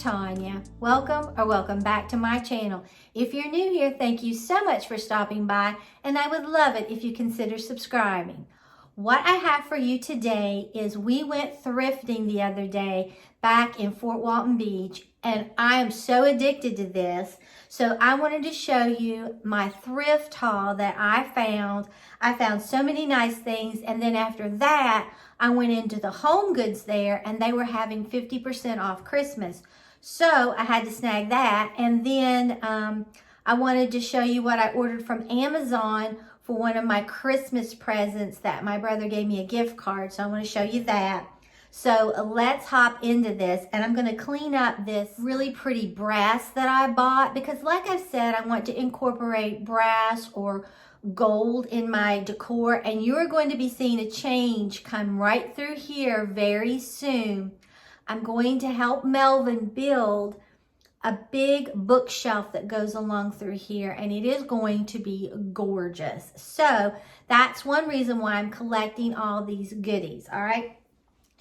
Tanya. Welcome back to my channel. If you're new here, thank you so much for stopping by, and I would love it if you consider subscribing. What I have for you today is we went thrifting the other day back in Fort Walton Beach, and I am so addicted to this. So I wanted to show you my thrift haul that I found. I found so many nice things, and then after that, I went into the home goods there, and they were having 50% off Christmas. So I had to snag that, and then I wanted to show you what I ordered from Amazon for one of my Christmas presents that my brother gave me a gift card. So I want to show you that. So let's hop into this, and I'm going to clean up this really pretty brass that I bought because, like I said, I want to incorporate brass or gold in my decor, and you're going to be seeing a change come right through here very soon. I'm going to help Melvin build a big bookshelf that goes along through here, and it is going to be gorgeous. So that's one reason why I'm collecting all these goodies. All right,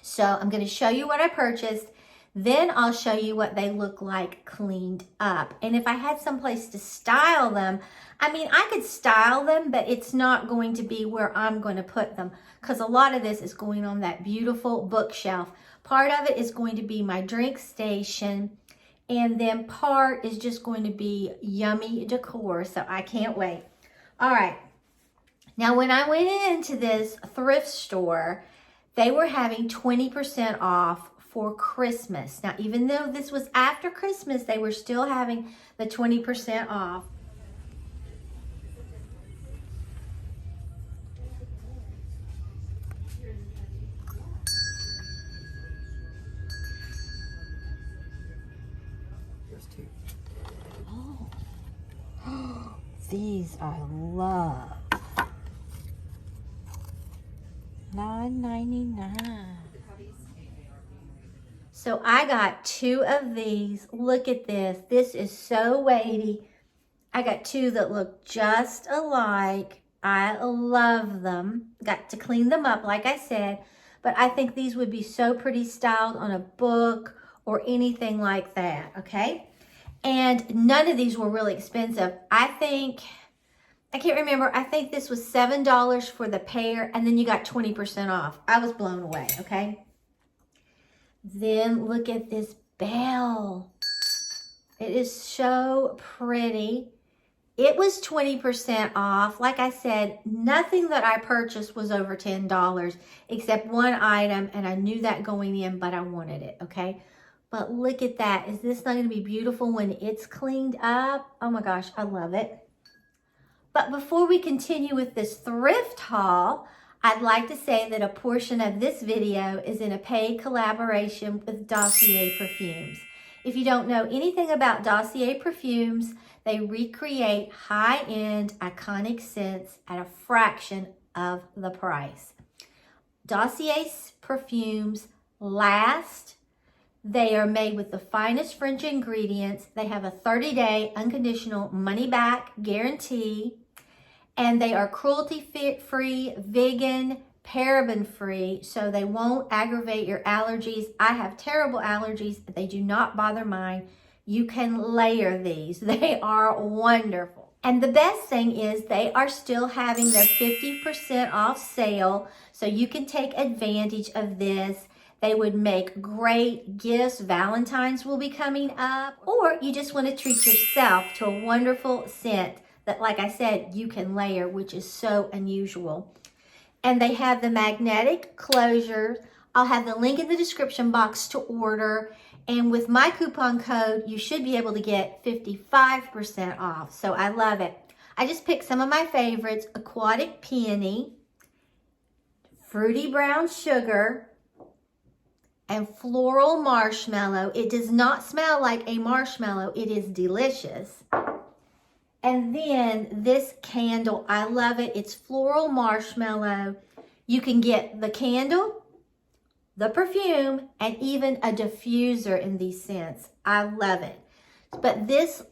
so I'm going to show you what I purchased, then I'll show you what they look like cleaned up. And if I had someplace to style them, I mean, I could style them, but it's not going to be where I'm going to put them because a lot of this is going on that beautiful bookshelf. Part of it is going to be my drink station, and then part is just going to be yummy decor, so I can't wait. All right, now when I went into this thrift store, they were having 20% off for Christmas. Now, even though this was after Christmas, they were still having the 20% off. Oh, these I love. $9.99. So I got two of these. Look at this. This is so weighty. I got two that look just alike. I love them. Got to clean them up, like I said. But I think these would be so pretty styled on a book or anything like that, okay? And none of these were really expensive. I can't remember. I think this was $7 for the pair, and then you got 20% off. I was blown away, okay? Then look at this bell. It is so pretty. It was 20% off. Like I said, nothing that I purchased was over $10 except one item, and I knew that going in, but I wanted it, okay? But look at that. Is this not going to be beautiful when it's cleaned up? Oh my gosh, I love it. But before we continue with this thrift haul, I'd like to say that a portion of this video is in a paid collaboration with Dossier Perfumes. If you don't know anything about Dossier Perfumes, they recreate high-end iconic scents at a fraction of the price. Dossier perfumes last. They are made with the finest French ingredients. They have a 30-day unconditional money-back guarantee. And they are cruelty-free, vegan, paraben-free, so they won't aggravate your allergies. I have terrible allergies. They do not bother mine. You can layer these. They are wonderful. And the best thing is they are still having their 50% off sale, so you can take advantage of this. They would make great gifts. Valentine's will be coming up, or you just want to treat yourself to a wonderful scent that, like I said, you can layer, which is so unusual. And they have the magnetic closure. I'll have the link in the description box to order. And with my coupon code, you should be able to get 55% off. So I love it. I just picked some of my favorites: Aquatic Peony, Fruity Brown Sugar, and Floral Marshmallow. It does not smell like a marshmallow. It is delicious. And then this candle, I love it. It's Floral Marshmallow. You can get the candle, the perfume, and even a diffuser in these scents. I love it. But this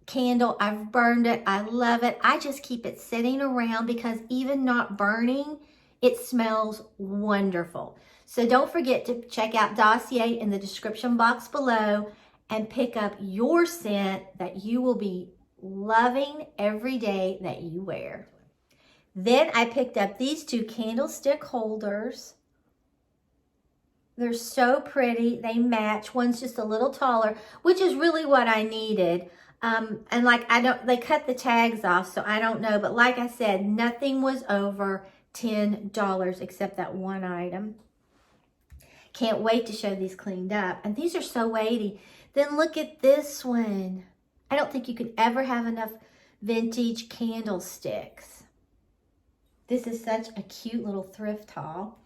candle, I've burned it. I love it. I just keep it sitting around because even not burning, it smells wonderful. So don't forget to check out Dossier in the description box below and pick up your scent that you will be loving every day that you wear. Then I picked up these two candlestick holders. They're so pretty. They match. One's just a little taller, which is really what I needed. And like, they cut the tags off, so I don't know. But like I said, nothing was over $10 except that one item. Can't wait to show these cleaned up. And these are so weighty. Then look at this one. I don't think you could ever have enough vintage candlesticks. This is such a cute little thrift haul.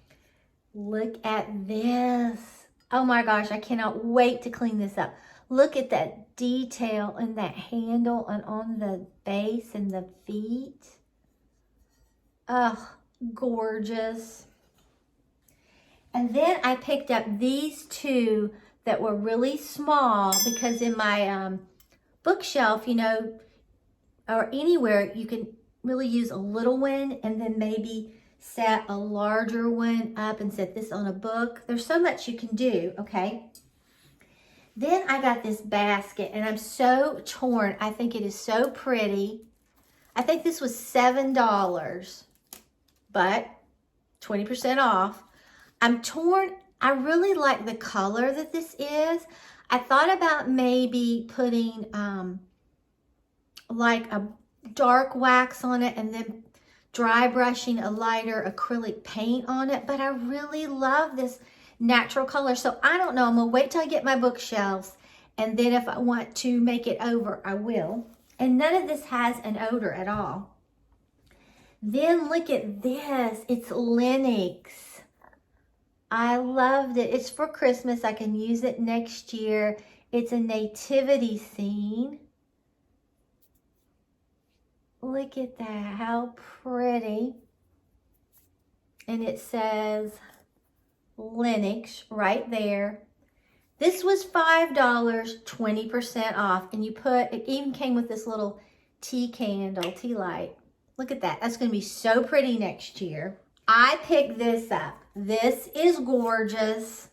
Look at this. Oh my gosh, I cannot wait to clean this up. Look at that detail in that handle and on the base and the feet. Oh, gorgeous. And then I picked up these two that were really small because in my bookshelf, you know, or anywhere, you can really use a little one and then maybe set a larger one up and set this on a book. There's so much you can do, okay? Then I got this basket and I'm so torn. I think it is so pretty. I think this was $7, but 20% off. I'm torn. I really like the color that this is. I thought about maybe putting like a dark wax on it and then dry brushing a lighter acrylic paint on it, but I really love this natural color. So I don't know, I'm gonna wait till I get my bookshelves, and then if I want to make it over, I will. And none of this has an odor at all. Then look at this, it's Lenox. I loved it. It's for Christmas. I can use it next year. It's a nativity scene. Look at that, how pretty. And it says Lenox right there. This was $5, 20% off. And it even came with this little tea light. Look at that, that's gonna be so pretty next year. I picked this up. This is gorgeous.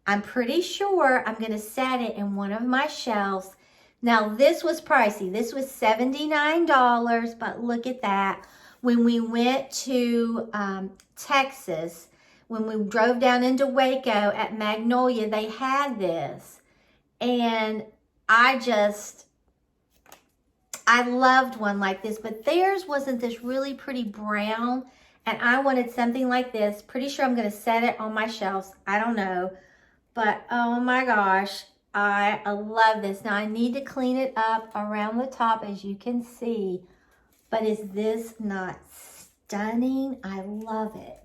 I'm pretty sure I'm gonna set it in one of my shelves. Now this was pricey. This was $79, but look at that. When we went to Texas, when we drove down into Waco at Magnolia, they had this. And I loved one like this, but theirs wasn't this really pretty brown. And I wanted something like this. Pretty sure I'm gonna set it on my shelves. I don't know, but oh my gosh. I love this. Now I need to clean it up around the top, as you can see, but is this not stunning? I love it.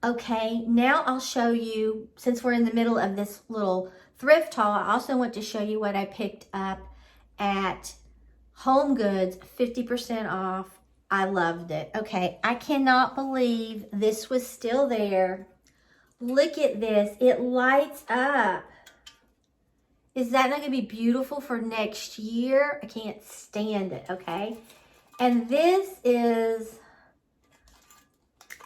Okay, now I'll show you, since we're in the middle of this little thrift haul, I also want to show you what I picked up at Home Goods, 50% off. I loved it. Okay, I cannot believe this was still there. Look at this, it lights up. Is that not gonna be beautiful for next year? I can't stand it, okay? And this is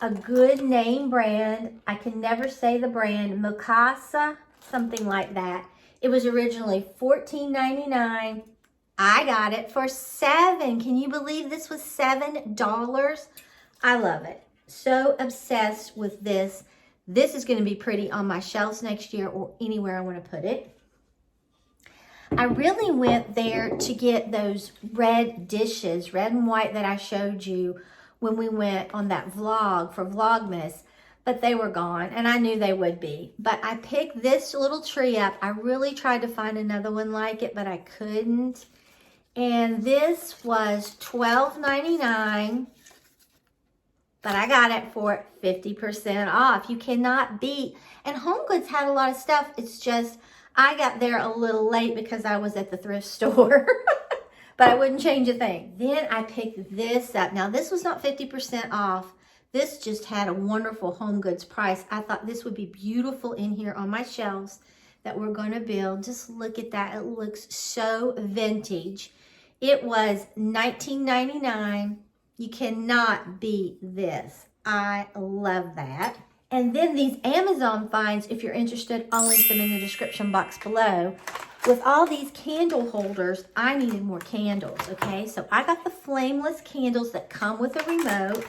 a good name brand. I can never say the brand, Mikasa, something like that. It was originally $14.99. I got it for $7. Can you believe this was $7? I love it. So obsessed with this. This is going to be pretty on my shelves next year or anywhere I want to put it. I really went there to get those red dishes, red and white, that I showed you when we went on that vlog for Vlogmas, but they were gone and I knew they would be. But I picked this little tree up. I really tried to find another one like it, but I couldn't. And this was $12.99. But I got it for 50% off. You cannot beat. And Home Goods had a lot of stuff. It's just, I got there a little late because I was at the thrift store. But I wouldn't change a thing. Then I picked this up. Now this was not 50% off. This just had a wonderful Home Goods price. I thought this would be beautiful in here on my shelves that we're going to build. Just look at that. It looks so vintage. It was $19.99. You cannot beat this. I love that. And then these Amazon finds, if you're interested, I'll link them in the description box below. With all these candle holders, I needed more candles, okay? So I got the flameless candles that come with a remote.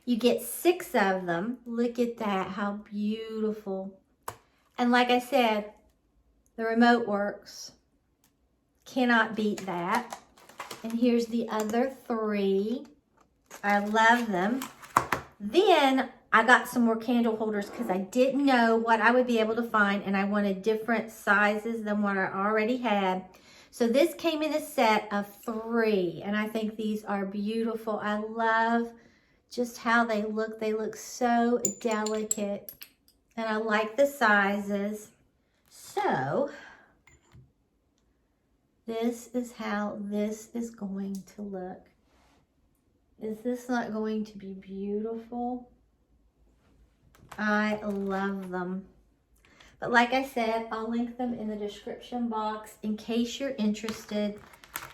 You get 6 of them. Look at that, how beautiful. And like I said, the remote works. Cannot beat that. And here's the other 3. I love them. Then I got some more candle holders because I didn't know what I would be able to find, and I wanted different sizes than what I already had. So this came in a set of 3, and I think these are beautiful. I love just how they look. They look so delicate, and I like the sizes. So this is how this is going to look. Is this not going to be beautiful? I love them. But like I said, I'll link them in the description box in case you're interested,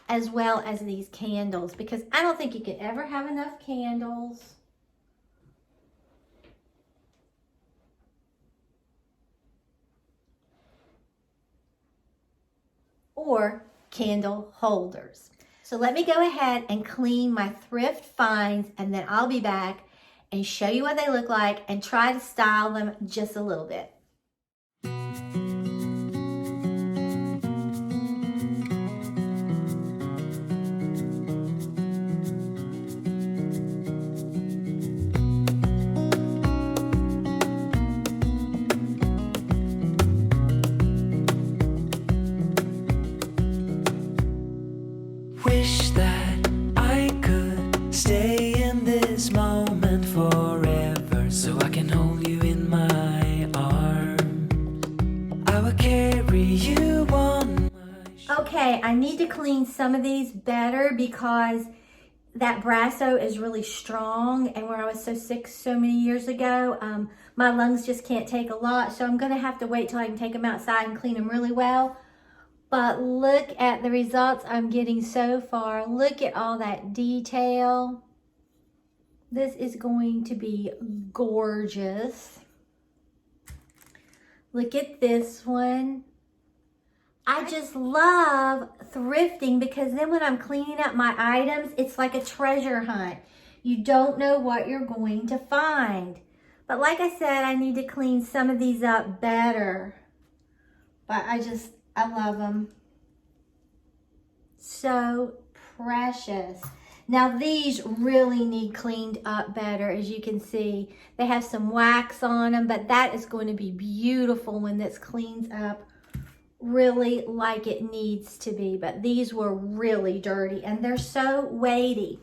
as well as these candles, because I don't think you can ever have enough candles. Or candle holders. So let me go ahead and clean my thrift finds, and then I'll be back and show you what they look like and try to style them just a little bit. Wish that I could stay in this moment forever, so I can hold you in my arms. I will carry you on my Okay, I need to clean some of these better because that Brasso is really strong, and where I was so sick so many years ago, my lungs just can't take a lot, so I'm gonna have to wait till I can take them outside and clean them really well. But look at the results I'm getting so far. Look at all that detail. This is going to be gorgeous. Look at this one. I just love thrifting because then when I'm cleaning up my items, it's like a treasure hunt. You don't know what you're going to find. But like I said, I need to clean some of these up better. But I love them. So precious. Now these really need cleaned up better. As you can see, they have some wax on them, but that is going to be beautiful when this cleans up really like it needs to be. But these were really dirty and they're so weighty.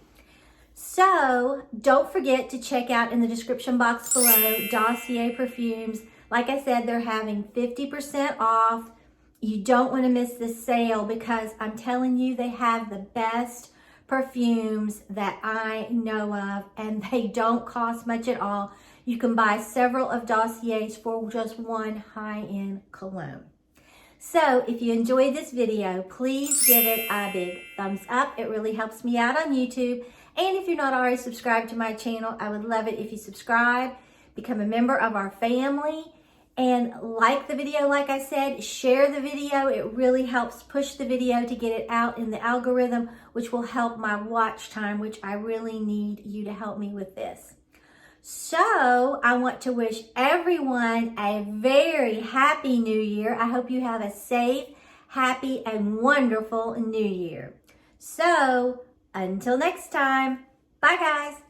So don't forget to check out in the description box below Dossier Perfumes. Like I said, they're having 50% off. You don't want to miss this sale because I'm telling you, they have the best perfumes that I know of, and they don't cost much at all. You can buy several of Dossier's for just one high-end cologne. So if you enjoyed this video, please give it a big thumbs up. It really helps me out on YouTube. And if you're not already subscribed to my channel, I would love it if you subscribe, become a member of our family, and like the video. Like I said, share the video. It really helps push the video to get it out in the algorithm, which will help my watch time, which I really need you to help me with this. So I want to wish everyone a very happy new year. I hope you have a safe, happy, and wonderful new year. So until next time, bye guys.